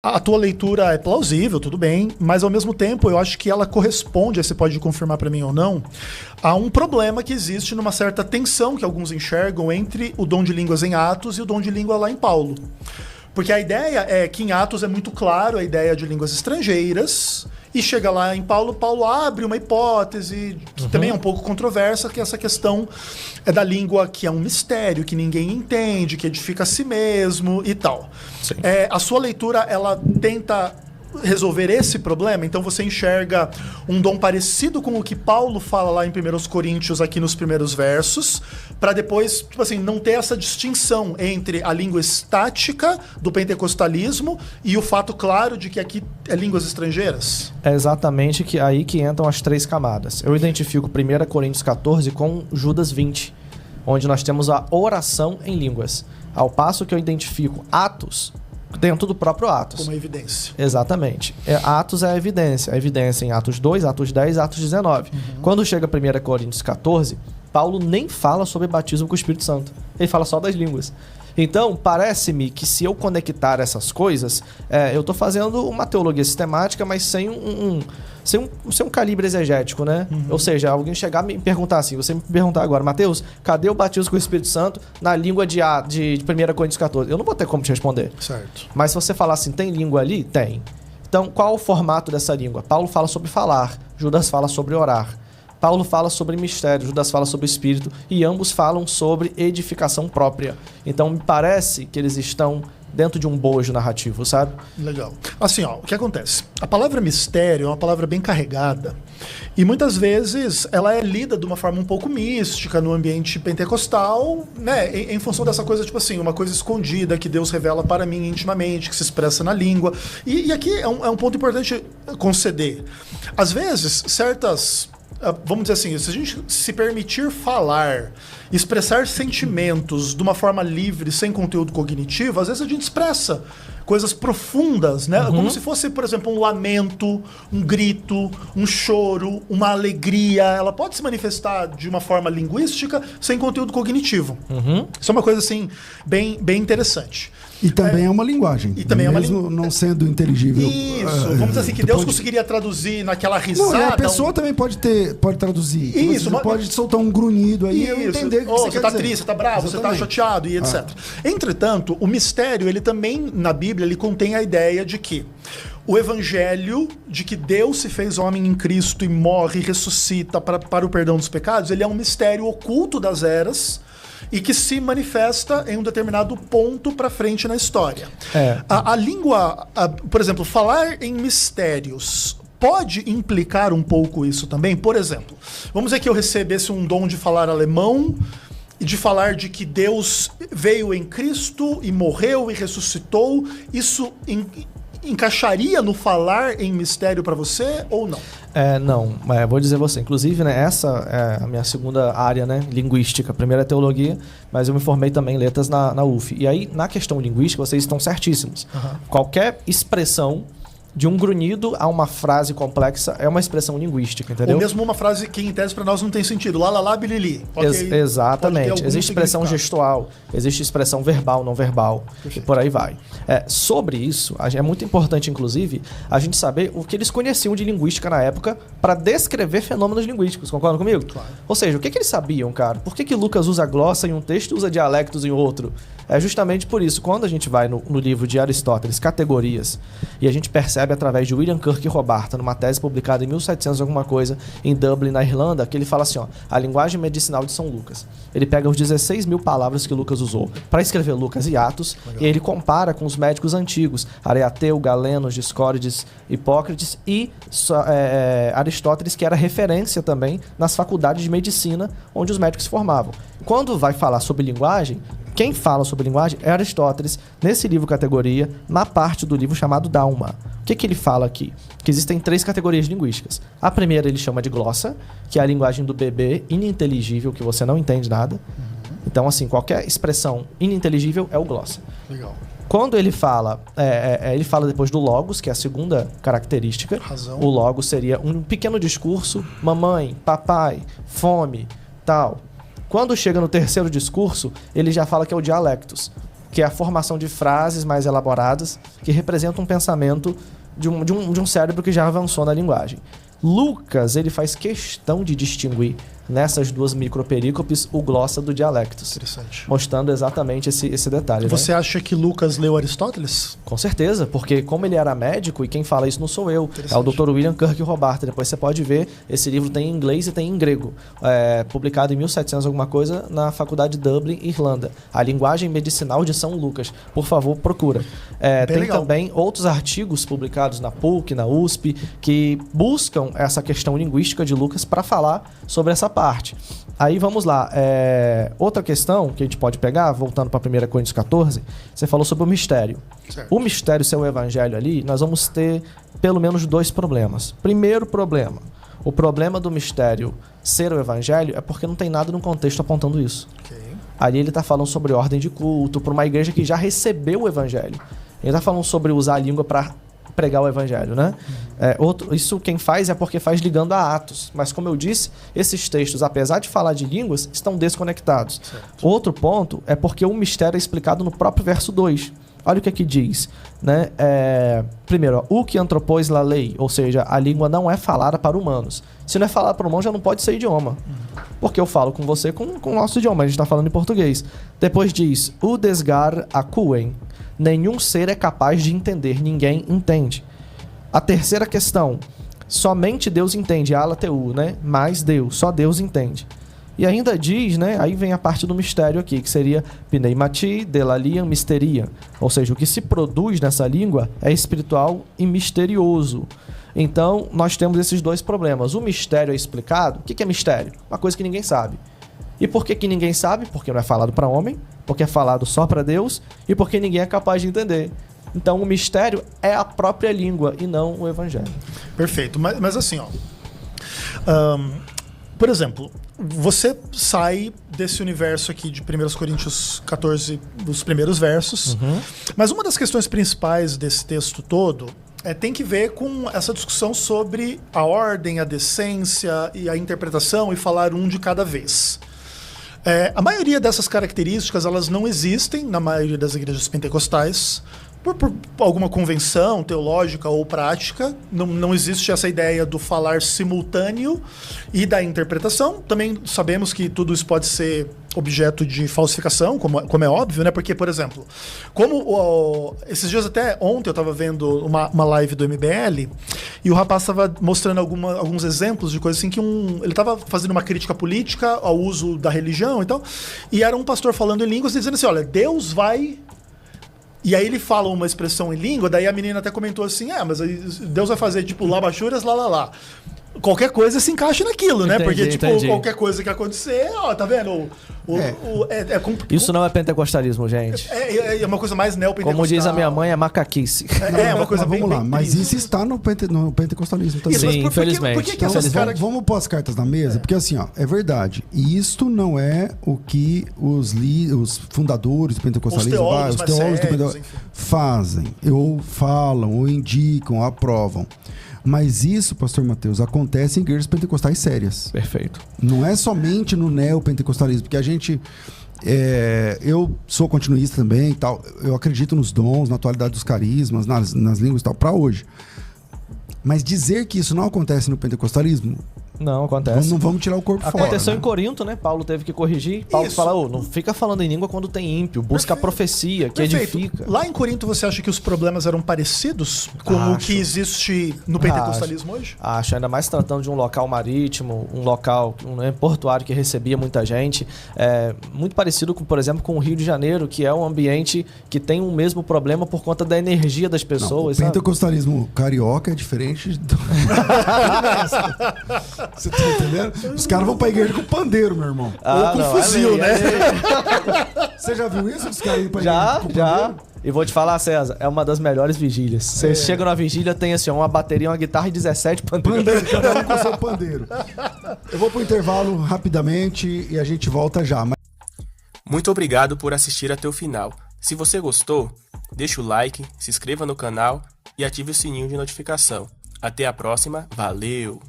A tua leitura é plausível, tudo bem, mas ao mesmo tempo eu acho que ela corresponde, aí você pode confirmar para mim ou não, a um problema que existe numa certa tensão que alguns enxergam entre o dom de línguas em Atos e o dom de língua lá em Paulo. Porque a ideia é que em Atos é muito claro a ideia de línguas estrangeiras, e chega lá em Paulo, Paulo abre uma hipótese que também é um pouco controversa, que é essa questão da língua que é um mistério, que ninguém entende, que edifica a si mesmo e tal. A sua leitura, ela tenta resolver esse problema, então você enxerga um dom parecido com o que Paulo fala lá em 1 Coríntios, aqui nos primeiros versos, para depois, tipo assim, não ter essa distinção entre a língua estática do pentecostalismo e o fato claro de que aqui é línguas estrangeiras? É exatamente aí que entram as 3 camadas. Eu identifico 1 Coríntios 14 com Judas 20, onde nós temos a oração em línguas. Ao passo que eu identifico Atos dentro do próprio Atos. Como evidência. Exatamente. Atos é a evidência. A evidência em Atos 2, Atos 10, Atos 19. Quando chega 1 Coríntios 14, Paulo nem fala sobre batismo com o Espírito Santo. Ele fala só das línguas. Então, parece-me que se eu conectar essas coisas, eu estou fazendo uma teologia sistemática, mas sem um calibre exegético, né? Ou seja, alguém chegar e me perguntar assim, você me perguntar agora, Mateus, cadê o batismo com o Espírito Santo na língua de 1 Coríntios 14? Eu não vou ter como te responder. Certo. Mas se você falar assim, tem língua ali? Tem. Então, qual o formato dessa língua? Paulo fala sobre falar, Judas fala sobre orar. Paulo fala sobre mistério, Judas fala sobre espírito, e ambos falam sobre edificação própria. Então, me parece que eles estão dentro de um bojo narrativo, sabe? Legal. Assim, ó, o que acontece? A palavra mistério é uma palavra bem carregada e muitas vezes ela é lida de uma forma um pouco mística no ambiente pentecostal, né? Em função dessa coisa, tipo assim, uma coisa escondida que Deus revela para mim intimamente, que se expressa na língua. E aqui é um ponto importante conceder. Às vezes, vamos dizer assim, se a gente se permitir falar, expressar sentimentos de uma forma livre, sem conteúdo cognitivo, às vezes a gente expressa coisas profundas, né? Como se fosse, por exemplo, um lamento, um grito, um choro, uma alegria. Ela pode se manifestar de uma forma linguística sem conteúdo cognitivo. Isso é uma coisa, assim, bem interessante. E também é uma linguagem. E também mesmo não sendo inteligível. Isso, vamos dizer assim, que Deus conseguiria traduzir naquela risada. Não, a pessoa também pode traduzir. Isso, você pode soltar um grunhido aí e eu entender o que você tá triste, você tá bravo, Exatamente. você tá chateado e etc. Entretanto, o mistério, ele também, na Bíblia, ele contém a ideia de que o evangelho de que Deus se fez homem em Cristo e morre e ressuscita para o perdão dos pecados, ele é um mistério oculto das eras e que se manifesta em um determinado ponto para frente na história. A língua, por exemplo, falar em mistérios pode implicar um pouco isso também. Por exemplo, vamos dizer que eu recebesse um dom de falar alemão e de falar de que Deus veio em Cristo e morreu e ressuscitou. Isso encaixaria no falar em mistério para você ou não? Não, vou dizer você. Inclusive, né, essa é a minha segunda área, né, linguística. A primeira é teologia, mas eu me formei também em letras na UF. E aí, na questão linguística, vocês estão certíssimos. Qualquer expressão de um grunhido a uma frase complexa é uma expressão linguística, entendeu? Ou mesmo uma frase que, em tese, para nós não tem sentido. Lá, lá, lá, bilili. Exatamente. Existe expressão gestual, existe expressão verbal, não verbal, e por aí vai. Sobre isso, é muito importante, inclusive, a gente saber o que eles conheciam de linguística na época para descrever fenômenos linguísticos. Concordam comigo? Claro. Ou seja, o que eles sabiam, cara? Por que Lucas usa glossa em um texto e usa dialectos em outro? É justamente por isso, quando a gente vai no livro de Aristóteles, Categorias, e a gente percebe através de William Kirk Robarta, numa tese publicada em 1700 alguma coisa, em Dublin, na Irlanda, que ele fala assim, ó, a linguagem medicinal de São Lucas. Ele pega os 16 mil palavras que Lucas usou para escrever Lucas e Atos, e ele compara com os médicos antigos, Areateu, Galeno, Discórides, Hipócrates e Aristóteles, que era referência também nas faculdades de medicina onde os médicos se formavam. Quando vai falar sobre linguagem, quem fala sobre linguagem é Aristóteles, nesse livro Categoria, na parte do livro chamado Dalma. O que ele fala aqui? Que existem 3 categorias linguísticas. A primeira ele chama de glossa, que é a linguagem do bebê ininteligível, que você não entende nada. Então, assim, qualquer expressão ininteligível é o glossa. Legal. Quando ele fala, ele fala depois do logos, que é a segunda característica. Razão. O logos seria um pequeno discurso, mamãe, papai, fome, tal. Quando chega no terceiro discurso, ele já fala que é o dialectos. que é a formação de frases mais elaboradas que representam um pensamento de um cérebro que já avançou na linguagem. Lucas, ele faz questão de distinguir nessas duas microperícopes o glossa do dialectos. Interessante. Mostrando exatamente esse detalhe. Você acha que Lucas leu Aristóteles? Com certeza, porque como ele era médico, e quem fala isso não sou eu, é o Dr. William Kirk Robarta. Depois você pode ver, esse livro tem em inglês e tem em grego. Publicado em 1700 alguma coisa na Faculdade de Dublin, Irlanda. A linguagem medicinal de São Lucas. Por favor, procura. Tem legal. Também outros artigos publicados na PUC, na USP, que buscam essa questão linguística de Lucas para falar sobre essa parte. Aí vamos lá. Outra questão que a gente pode pegar, voltando para 1 Coríntios 14, você falou sobre o mistério. Certo. O mistério ser o evangelho ali, nós vamos ter pelo menos 2 problemas. Primeiro problema, o problema do mistério ser o evangelho é porque não tem nada no contexto apontando isso. Okay. Ali ele está falando sobre ordem de culto para uma igreja que já recebeu o evangelho. Ele está falando sobre usar a língua para pregar o evangelho, né? Isso quem faz é porque faz ligando a Atos. Mas como eu disse, esses textos, apesar de falar de línguas, estão desconectados. Certo. Outro ponto é porque o mistério é explicado no próprio verso 2. Olha o que aqui diz, né? Primeiro, o que antropôs la lei, ou seja, a língua não é falada para humanos. Se não é falada para humanos, já não pode ser idioma. Porque eu falo com você com o nosso idioma, a gente está falando em português. Depois diz, o desgar acuen. Nenhum ser é capaz de entender, ninguém entende. A terceira questão, somente Deus entende, alateu, né? Mas Deus, só Deus entende. E ainda diz, né? Aí vem a parte do mistério aqui, que seria pneumati, delalian, misteria. Ou seja, o que se produz nessa língua é espiritual e misterioso. Então, nós temos esses 2 problemas. O mistério é explicado. O que é mistério? Uma coisa que ninguém sabe. E por que ninguém sabe? Porque não é falado para homem, porque é falado só para Deus e porque ninguém é capaz de entender. Então o mistério é a própria língua e não o evangelho. Perfeito, mas assim, ó, por exemplo, você sai desse universo aqui de 1 Coríntios 14, dos primeiros versos, mas uma das questões principais desse texto todo tem que ver com essa discussão sobre a ordem, a decência e a interpretação e falar um de cada vez. A maioria dessas características elas não existem na maioria das igrejas pentecostais por alguma convenção teológica ou prática. Não existe essa ideia do falar simultâneo e da interpretação. Também sabemos que tudo isso pode ser objeto de falsificação, como é óbvio, né? Porque, por exemplo, esses dias até ontem eu estava vendo uma live do MBL e o rapaz estava mostrando alguns exemplos de coisas assim que ele estava fazendo uma crítica política ao uso da religião e tal, e era um pastor falando em línguas e dizendo assim, olha, Deus vai... E aí ele fala uma expressão em língua, daí a menina até comentou assim, mas Deus vai fazer tipo labachuras, lá. Qualquer coisa se encaixa naquilo, né? Porque, qualquer coisa que acontecer, ó, tá vendo? Isso não é pentecostalismo, gente. É uma coisa mais neopentecostal. Como diz a minha mãe, é macaquice. Uma coisa bem... Vamos lá, mas isso está no pentecostalismo também. Sim, infelizmente. Por que essas vamos pôr as cartas na mesa? Porque assim, ó, é verdade. E isto não é o que os fundadores do pentecostalismo, os teólogos do pentecostalismo fazem, ou falam, ou indicam, ou aprovam. Mas isso, pastor Mateus, acontece em igrejas pentecostais sérias. Perfeito. Não é somente no neopentecostalismo, porque a gente... eu sou continuista também e tal. Eu acredito nos dons, na atualidade dos carismas, nas línguas e tal, para hoje. Mas dizer que isso não acontece no pentecostalismo... Não acontece. Não vamos tirar o corpo fora. Aconteceu em Corinto, né? Paulo teve que corrigir. Paulo fala, não fica falando em língua quando tem ímpio. Busca a profecia, que edifica. Lá em Corinto, você acha que os problemas eram parecidos com o que existe no pentecostalismo hoje? Acho, ainda mais tratando de um local marítimo, um local portuário que recebia muita gente. Muito parecido, por exemplo, com o Rio de Janeiro, que é um ambiente que tem o mesmo problema por conta da energia das pessoas. O pentecostalismo carioca é diferente do... Você tá entendendo? Os caras vão pra igreja com pandeiro, meu irmão. Ou com fuzil, né? Você já viu isso? Os caras indo pra igreja com pandeiro? E vou te falar, César, é uma das melhores vigílias. Você chega na vigília, tem assim, uma bateria, uma guitarra e 17 pandeiros. Cada um com seu pandeiro. Eu vou pro intervalo rapidamente e a gente volta já. Muito obrigado por assistir até o final. Se você gostou, deixa o like, se inscreva no canal e ative o sininho de notificação. Até a próxima, valeu!